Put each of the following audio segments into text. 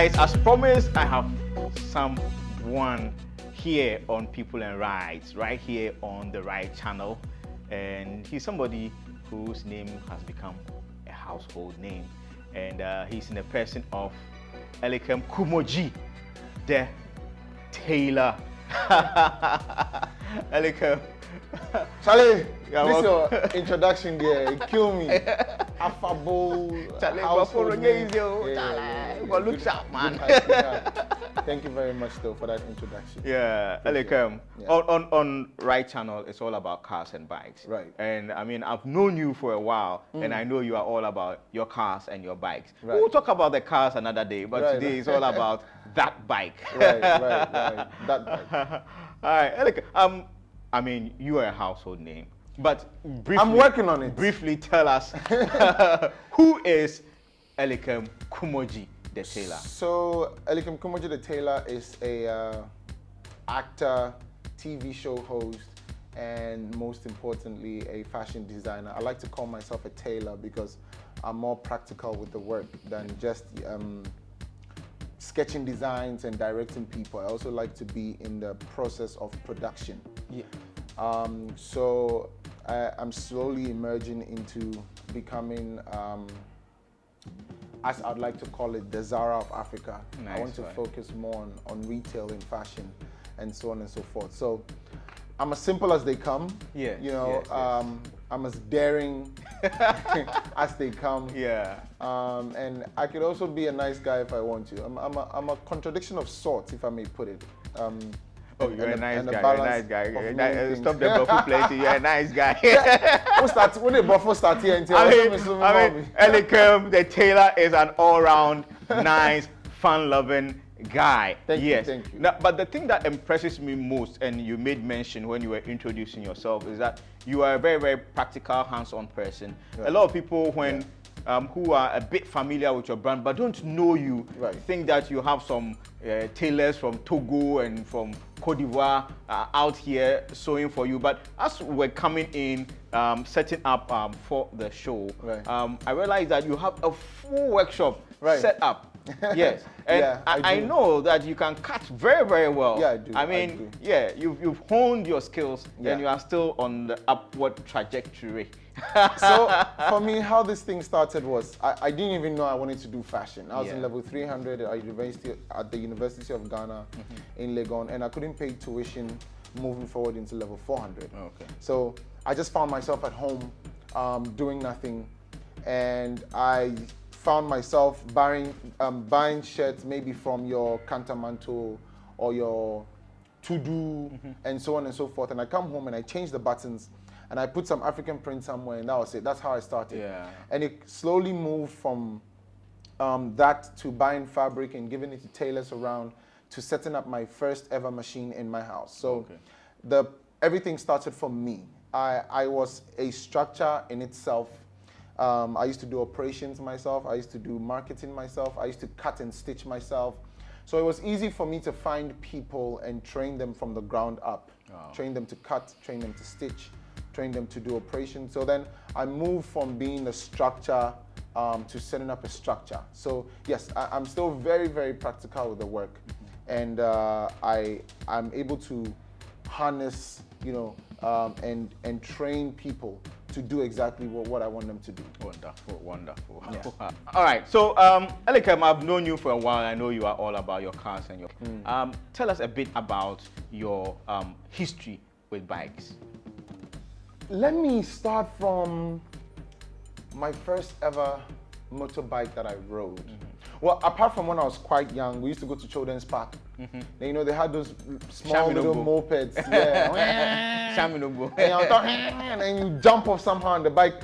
guys, as promised, I have someone here on People and Rides, right here on the Ride channel. And he's somebody whose name has become a household name. And he's in the person of Elikem Kumordzie, the Tailor. Elikem. Charlie, this your introduction there. It killed me. Affable. Charlie, look sharp, man. Thank you very much, though, for that introduction. Yeah, Elikem. Yeah. On Ride channel, it's all about cars and bikes. Right. And I mean, I've known you for a while, and I know you are all about your cars and your bikes. Right. We'll talk about the cars another day, but today it's all about that bike. Right. That bike. All right, Elikem. I mean, you are a household name, but briefly, I'm working on it. Briefly tell us who is Elikem Kumordzie, the Tailor? So, Elikem Kumordzie, the Tailor is a actor, TV show host, and most importantly, a fashion designer. I like to call myself a tailor because I'm more practical with the work than just sketching designs and directing people. I also like to be in the process of production. Yeah. So I'm slowly emerging into becoming, as I'd like to call it, the Zara of Africa. Nice, I want to focus more on retail and fashion and so on and so forth. So I'm as simple as they come. Yeah. You know, I'm as daring as they come. Yeah. And I could also be a nice guy if I want to. I'm a contradiction of sorts, if I may put it. Oh, you're a nice guy. You're a nice guy. Stop the buffet plenty. You're a nice guy. When the buffet start here, I mean, Elikem, the Tailor, is an all-round nice, fun-loving guy. Thank you. Now, but the thing that impresses me most, and you made mention when you were introducing yourself, is that you are a very, very practical, hands-on person. Right. A lot of people, when who are a bit familiar with your brand but don't know you, think that you have some tailors from Togo and from Cote d'Ivoire out here sewing for you. But as we're coming in, setting up for the show, I realized that you have a full workshop set up. Yes, and I know that you can cut very, very well. Yeah, I do. I mean, you've honed your skills, and you are still on the upward trajectory. So for me, how this thing started was I didn't even know I wanted to do fashion. I was in level 300 at the University of Ghana in Legon, and I couldn't pay tuition moving forward into level 400. Okay. So I just found myself at home doing nothing, and I found myself buying shirts maybe from your Kantamanto or your To-Do and so on and so forth. And I come home and I change the buttons and I put some African print somewhere, and that was it. That's how I started. Yeah. And it slowly moved from that to buying fabric and giving it to tailors around to setting up my first ever machine in my house. So everything started from me. I was a structure in itself. I used to do operations myself. I used to do marketing myself. I used to cut and stitch myself. So it was easy for me to find people and train them from the ground up. Train them to cut, train them to stitch, train them to do operations. So then I moved from being a structure to setting up a structure. So yes, I'm still very, very practical with the work. And I'm able to harness, and train people to do exactly what I want them to do. Wonderful. Yeah. All right, so Elikem, I've known you for a while. I know you are all about your cars and your. Tell us a bit about your history with bikes. Let me start from my first ever motorbike that I rode. Well, apart from when I was quite young, we used to go to Children's Park. Then, they had those small little mopeds. And you jump off somehow and the bike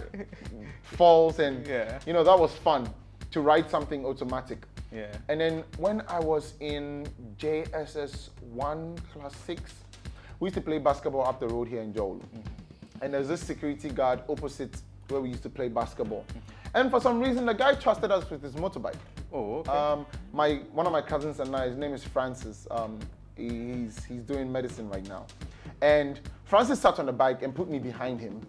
falls, and that was fun to ride something automatic. Yeah. And then when I was in JSS 1 class 6, we used to play basketball up the road here in Joel. And there's this security guard opposite where we used to play basketball. And for some reason, the guy trusted us with his motorbike. Oh, okay. One of my cousins and I, his name is Francis. He's doing medicine right now. And Francis sat on the bike and put me behind him.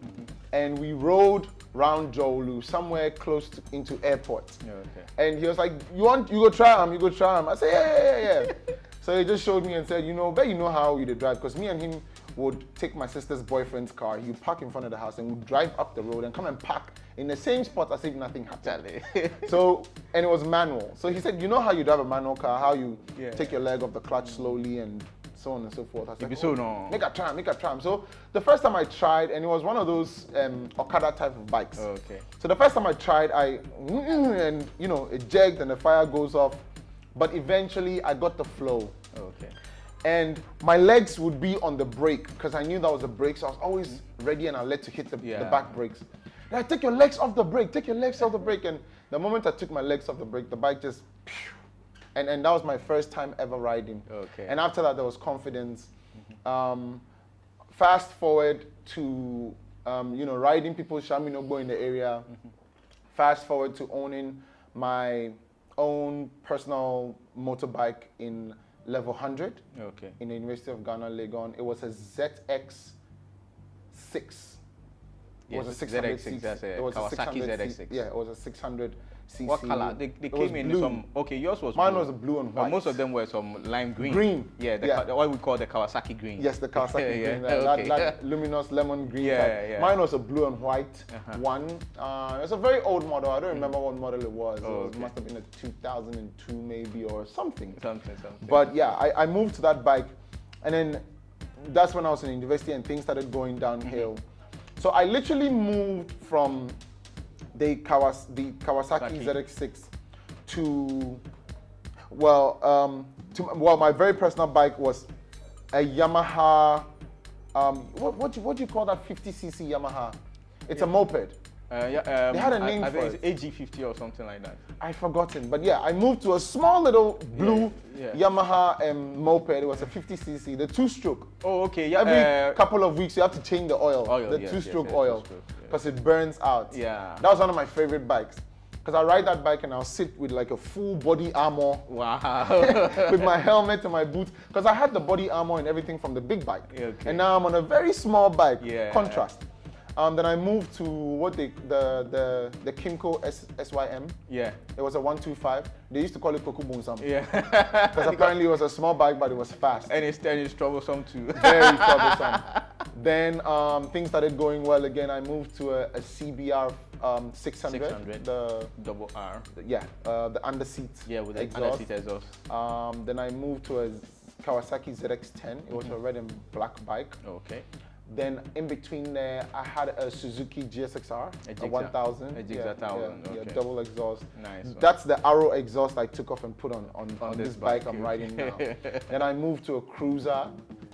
and we rode round Jolu, somewhere close into airport. Okay. And he was like, you go try him, you go try him. I said, yeah. So he just showed me and said, bet you know how you drive, because me and him would take my sister's boyfriend's car, you park in front of the house, and we'd drive up the road and come and park in the same spot as if nothing happened. So, and it was manual. So he said, you know how you drive a manual car, how you take your leg off the clutch slowly and so on and so forth. I was like, no. Make a try. So the first time I tried, and it was one of those Okada type of bikes. Okay. So the first time I tried, and it jagged and the fire goes off, but eventually I got the flow. Okay. And my legs would be on the brake because I knew that was a brake, so I was always ready and I let to hit the back brakes. And I take your legs off the brake, and the moment I took my legs off the brake, the bike just, and that was my first time ever riding. Okay. And after that, there was confidence. Fast forward to riding people Shaminogbo in the area. Fast forward to owning my own personal motorbike in level 100 in the University of Ghana, Legon. It was a ZX6. It was a 600 ZX6, that's a it was Kawasaki a 600 ZX6. Yeah, it was a 600 cc. What color? They came in blue. some. Okay, yours was Mine blue. was blue and white. But most of them were some lime green. Green. Yeah, what we call the Kawasaki green. Yes, the Kawasaki green. That luminous lemon green. Yeah. Mine was a blue and white one. It was a very old model. I don't remember what model it was. It must have been a 2002 maybe or something. Something. But yeah, I moved to that bike, and then that's when I was in university and things started going downhill. So I literally moved from the Kawasaki ZX6 to my very personal bike was a Yamaha. What do you call that 50cc Yamaha? It's a moped. They had a name I for think it's AG50 or something like that. I've forgotten, but yeah, I moved to a small little blue Yamaha moped. It was a 50cc, the two-stroke. Oh, okay. Yeah. Every couple of weeks, you have to change the oil, the yes, two-stroke yes, oil, two-stroke, because it burns out. Yeah. That was one of my favorite bikes, because I ride that bike and I'll sit with like a full body armor. Wow. With my helmet and my boots, because I had the body armor and everything from the big bike. Okay. And now I'm on a very small bike. Yeah. Contrast. Then I moved to the Kimco SYM. Yeah. It was a 125. They used to call it Koku Bunsam. Yeah. Because apparently it was a small bike, but it was fast. And it's troublesome too. Very troublesome. Then things started going well again. I moved to a CBR 600. The double R. The under seat. Yeah, with the exhaust. under seat exhaust. Then I moved to a Kawasaki ZX10. It was a red and black bike. Okay. Then in between there, I had a Suzuki GSXR, a 1000. A Gixxer 1000. Yeah, Okay. double exhaust. Nice. That's the Arrow exhaust I took off and put on this bike I'm okay. riding now. Then I moved to a cruiser.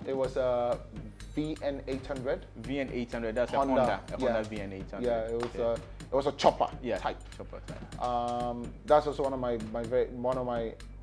It was a VN800. VN800. That's Honda. a Honda VN800. Yeah, it was a chopper type. Chopper type. That's also one of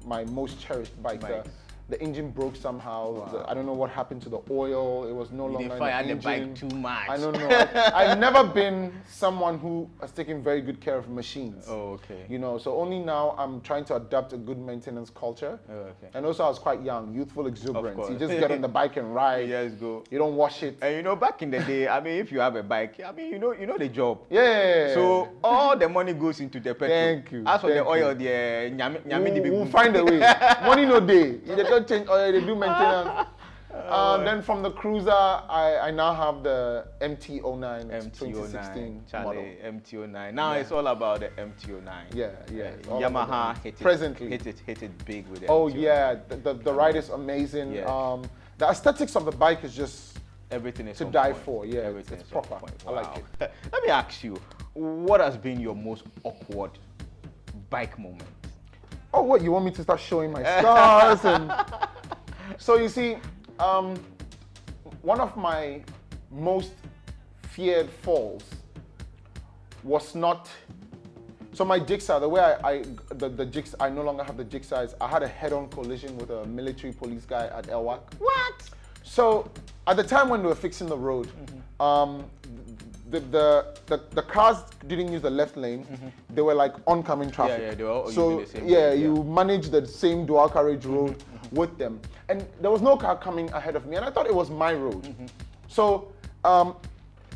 my most cherished bikes. The engine broke somehow. Wow. I don't know what happened to the oil. It was no longer in the engine. The bike too much. I don't know. I've never been someone who has taken very good care of machines. Oh, okay. So only now I'm trying to adapt a good maintenance culture. Oh, okay. And also I was quite young, youthful exuberance. Of course. You just get on the bike and ride. Yes, go. You don't wash it. And back in the day, if you have a bike, you know the job. Yeah. So all the money goes into the petrol. Thank you. As for the oil, we'll find a way. Money no day. They don't change oil, they do maintenance. Then from the cruiser, I now have the MT-09. It's 2016 model. MT-09. Now it's all about the MT-09. Yeah. Yamaha hit it big with the MT-09. MT-09. Yeah, the ride is amazing. Yeah. The aesthetics of the bike is just everything is to die for. Yeah, everything it's is proper. Wow. I like it. Let me ask you, what has been your most awkward bike moment? Oh, what, you want me to start showing my scars? So you see, one of my most feared falls was not. So my Gixxer, the way the Gixxer, I no longer have the Gixxer. I had a head-on collision with a military police guy at Elwak. What? So at the time when we were fixing the road, the cars didn't use the left lane. They were like oncoming traffic. Yeah, they were all so using the same road, you manage the same dual carriage road with them. And there was no car coming ahead of me, and I thought it was my road. So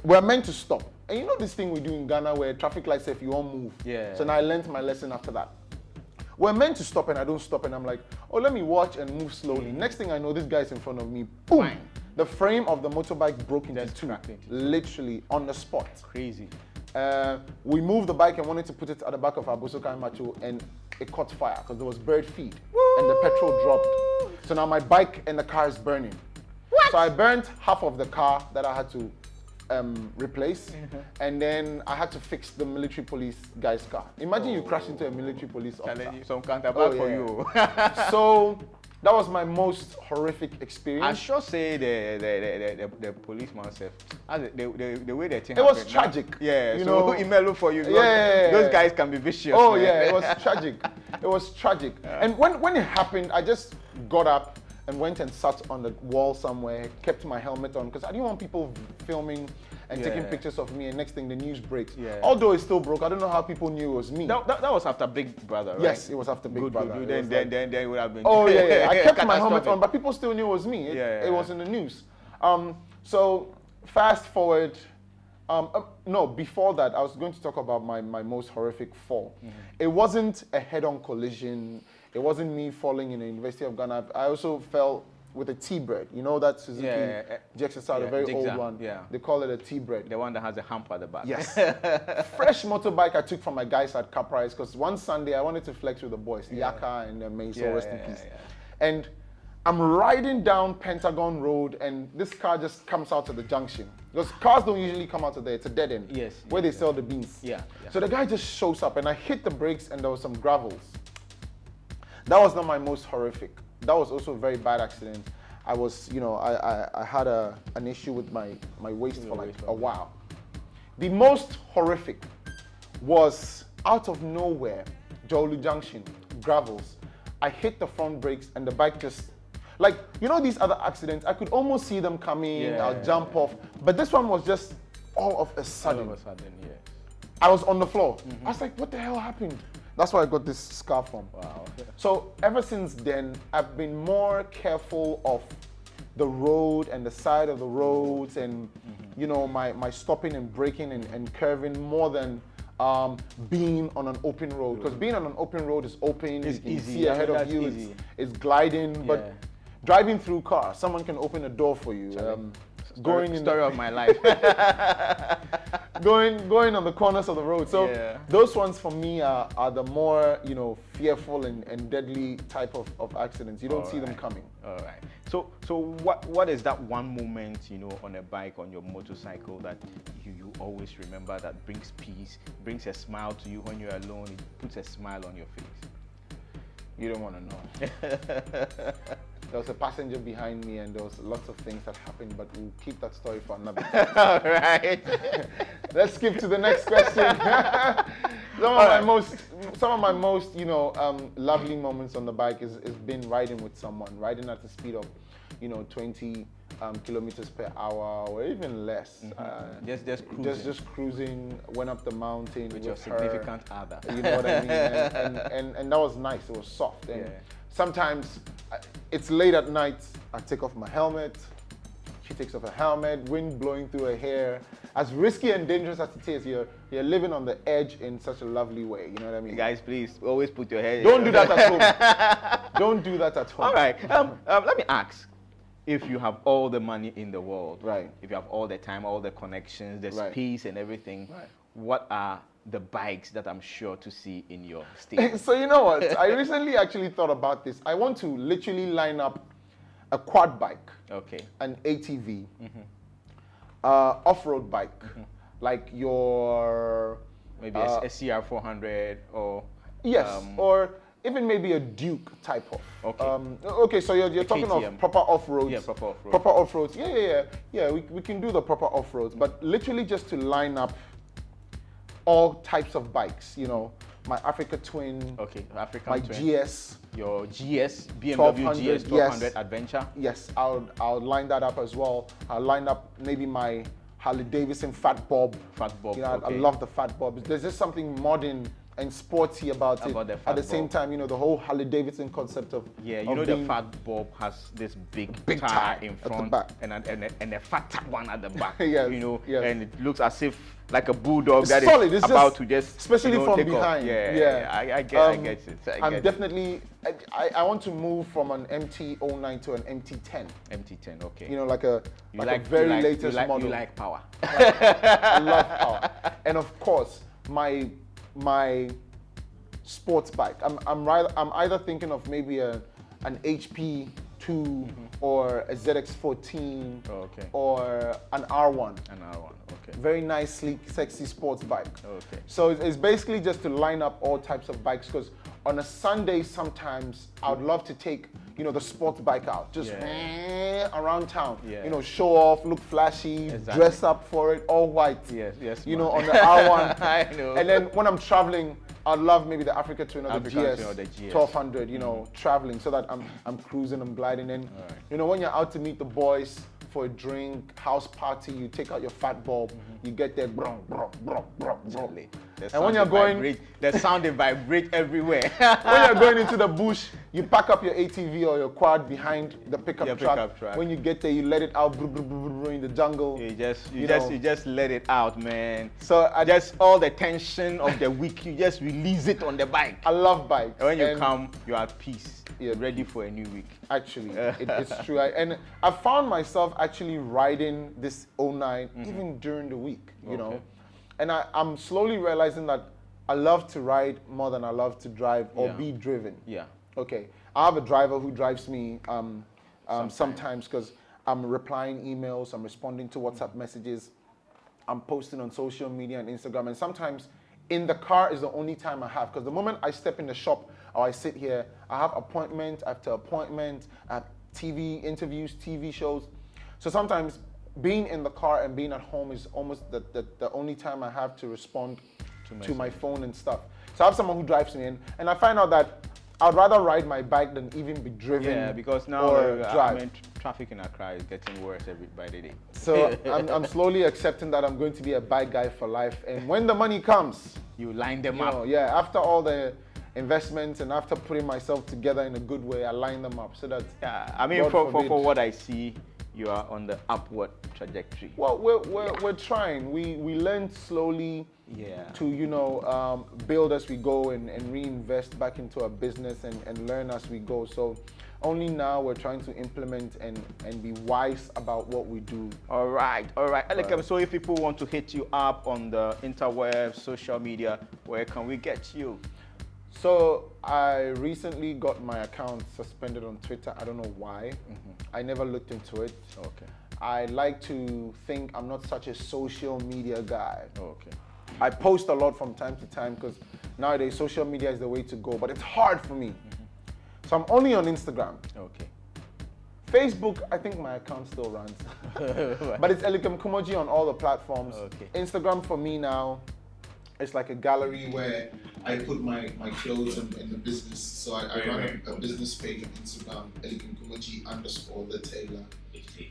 we're meant to stop. And you know this thing we do in Ghana where traffic lights say if you won't move. Yeah. So now I learned my lesson after that. We're meant to stop and I don't stop and I'm like, oh, let me watch and move slowly. Next thing I know, this guy's in front of me. Boom! Bang. The frame of the motorbike broke into two. cracked into two. Literally on the spot. Crazy. We moved the bike and wanted to put it at the back of our Busokai Macho and it caught fire because there was bird feed. And the petrol dropped. So now my bike and the car is burning. What? So I burnt half of the car that I had to replace, and then I had to fix the military police guy's car. Imagine you crash into a military police officer. Some counterpart for you. So that was my most horrific experience. I sure say the policeman said the way they think It was tragic. Yeah, you so know, email for you. Yeah. Those guys can be vicious. Oh man. yeah, it was tragic. It was tragic. And when it happened, I just got up and went and sat on the wall somewhere, kept my helmet on because I didn't want people filming and taking pictures of me, and next thing the news breaks. Yeah. Although it still broke, I don't know how people knew it was me. That was after Big Brother, right? Yes, it was after Big Brother. Good. Then it would have been. Oh yeah. I kept my helmet on, but people still knew it was me. It was in the news. So fast forward. No, before that, I was going to talk about my most horrific fall. It wasn't a head-on collision. It wasn't me falling in the University of Ghana. I also fell with a T-bread. You know that Suzuki GXSR, the very old one. Yeah. They call it a T-bread. The one that has a hump at the back. Yes. Fresh motorbike I took from my guys at Caprice because one Sunday I wanted to flex with the boys, Yaka and Meiso, rest in peace. And I'm riding down Pentagon Road and this car just comes out of the junction. Because cars don't usually come out of there, it's a dead end. Where they sell the beans. So the guy just shows up and I hit the brakes and there was some gravels. That was not my most horrific. That was also a very bad accident. I was, I had an issue with my waist for like a while. The most horrific was out of nowhere, Jolu Junction, gravels. I hit the front brakes and the bike just, like, these other accidents, I could almost see them coming, I'll jump off. But this one was just all of a sudden. I was on the floor. I was like, what the hell happened? That's where I got this scar from. Wow. So ever since then, I've been more careful of the road and the side of the roads and, my stopping and braking and curving more than being on an open road. Because being on an open road is open, you can see ahead of you, it's gliding, but driving through cars, someone can open a door for you. Story of my life. going on the corners of the road. So those ones for me are the more fearful and deadly type of accidents. You don't see them coming. All right. So what is that one moment on a bike, on your motorcycle that you always remember that brings peace, brings a smile to you when you're alone? It puts a smile on your face. You don't want to know. There was a passenger behind me and there was lots of things that happened, but we'll keep that story for another time. All right. Let's skip to the next question. Some of my most, lovely moments on the bike is been riding with someone, riding at the speed of, 20 kilometers per hour or even less. Just cruising. Just cruising, went up the mountain with your her, significant other. You know what I mean? And that was nice. It was soft. And sometimes it's late at night. I take off my helmet. She takes off her helmet. Wind blowing through her hair. As risky and dangerous as it is, you're living on the edge in such a lovely way. You know what I mean? Guys, please always put your head. Don't do that at home. Don't do that at home. All right. Let me ask. If you have all the money in the world, if you have all the time, all the connections, the space and everything, what are the bikes that I'm sure to see in your state? So you know what? I recently actually thought about this. I want to literally line up a quad bike, an ATV, off-road bike, like your... Maybe a CR400 or... Yes, or even maybe a Duke type of. Okay, so you're talking KTM. of proper off-roads. Yeah, proper off-road. Proper off-roads. Yeah, we can do the proper off-roads, but literally just to line up all types of bikes, my Africa Twin, African Twin. GS, your GS, BMW GS 1200 Adventure. Yes, I'll line that up as well. I'll line up maybe my Harley Davidson Fat Bob. Fat Bob. I love the Fat Bob. There's just something modern and sporty about it. About the At fat the same bulb. time, you know, the whole Harley Davidson concept of Yeah, you of know the being- fat bulb has this big Big tire tire in at the front back. and a fat one at the back. Yes, you know, yes. and it looks as if like a bulldog It's that is solid, it's about just- to just especially you know, from take off. behind. Yeah, I get it. I'm definitely. I want to move from an MT-09 to an MT-10. MT10, okay. You know, like a You a very latest model. You like power. I love power, and of course my sports bike. I'm either thinking of maybe an HP2 or a ZX14 Oh, okay. or an R1. An R1, okay. Very nice, sleek, sexy sports bike. Okay. So it's basically just to line up all types of bikes, because on a Sunday sometimes I would love to take, you know, the sports bike out, just around town. Yeah. You know, show off, look flashy, Exactly. dress up for it, all white. Yes. You know, man. on the R1. I know. And then when I'm traveling, I'd love maybe the Africa Twin or the Africa GS, Twin or the GS. 1200, you know, traveling, so that I'm cruising, I'm gliding in. Alright. You know, when you're out to meet the boys for a drink, house party, you take out your fat bulb, you get there, brum, brum, brum, brum, brum. And when you're going, the sound they vibrate everywhere. when you're going into the bush, you pack up your ATV or your quad behind the pickup Your truck. pickup truck. When you get there, you let it out in the jungle. You just know. let it out, man. So I Just all the tension of the week, you just release it on the bike. I love bikes. And when you And come, you're at peace. Yeah, You're ready for a new week. Actually, it's true. And I found myself actually riding this 09 even during the week, you know. Okay. And I'm slowly realizing that I love to ride more than I love to drive or Yeah. be driven. Yeah. Okay, I have a driver who drives me sometimes, because I'm replying emails, I'm responding to WhatsApp messages, I'm posting on social media and Instagram, and sometimes in the car is the only time I have, because the moment I step in the shop or I sit here, I have appointment after appointment, I have TV interviews, TV shows. So sometimes being in the car and being at home is almost the only time I have to respond to my phone and stuff. So I have someone who drives me in, and I find out that I'd rather ride my bike than even be driven. Yeah, because now or drive. I mean, traffic in Accra is getting worse by the day. So I'm slowly accepting that I'm going to be a bike guy for life, and when the money comes, You line them you up. know, yeah, after all the investments and after putting myself together in a good way, I line them up so that. Yeah, I mean, God for forbid. what I see, you are on the upward trajectory. Well, we're trying. We learn slowly. Yeah. To build as we go and reinvest back into our business and learn as we go. So only now we're trying to implement and be wise about what we do. All right. Elikem, so if people want to hit you up on the interwebs, social media, where can we get you? So I recently got my account suspended on Twitter. I don't know why. I never looked into it. Okay. I like to think I'm not such a social media guy. Okay. I post a lot from time to time because nowadays social media is the way to go, but it's hard for me. So I'm only on Instagram. Okay. Facebook, I think my account still runs. But it's Elikem Kumordzie on all the platforms. Okay. Instagram for me now, it's like a gallery where I put my clothes and the business. So I run a business page on Instagram, Elikem Kumordzie _ the Tailor,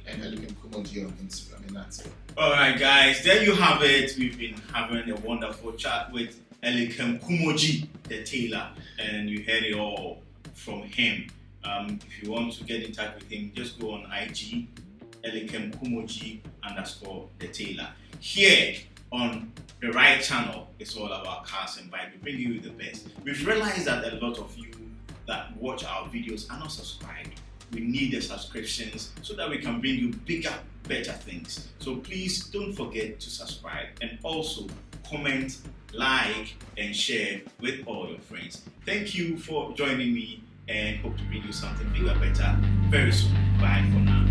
and Elikem Kumordzie on Instagram, and that's it. Alright guys, there you have it. We've been having a wonderful chat with Elikem Kumordzie, the tailor, and you heard it all from him. If you want to get in touch with him, just go on IG, Elikem Kumordzie _ the tailor. Here on the right channel, it's all about cars and bikes. We bring you the best. We've realized that a lot of you that watch our videos are not subscribed. We need the subscriptions so that we can bring you bigger, better things. So please don't forget to subscribe and also comment, like, and share with all your friends. Thank you for joining me and hope to bring you something bigger, better very soon. Bye for now.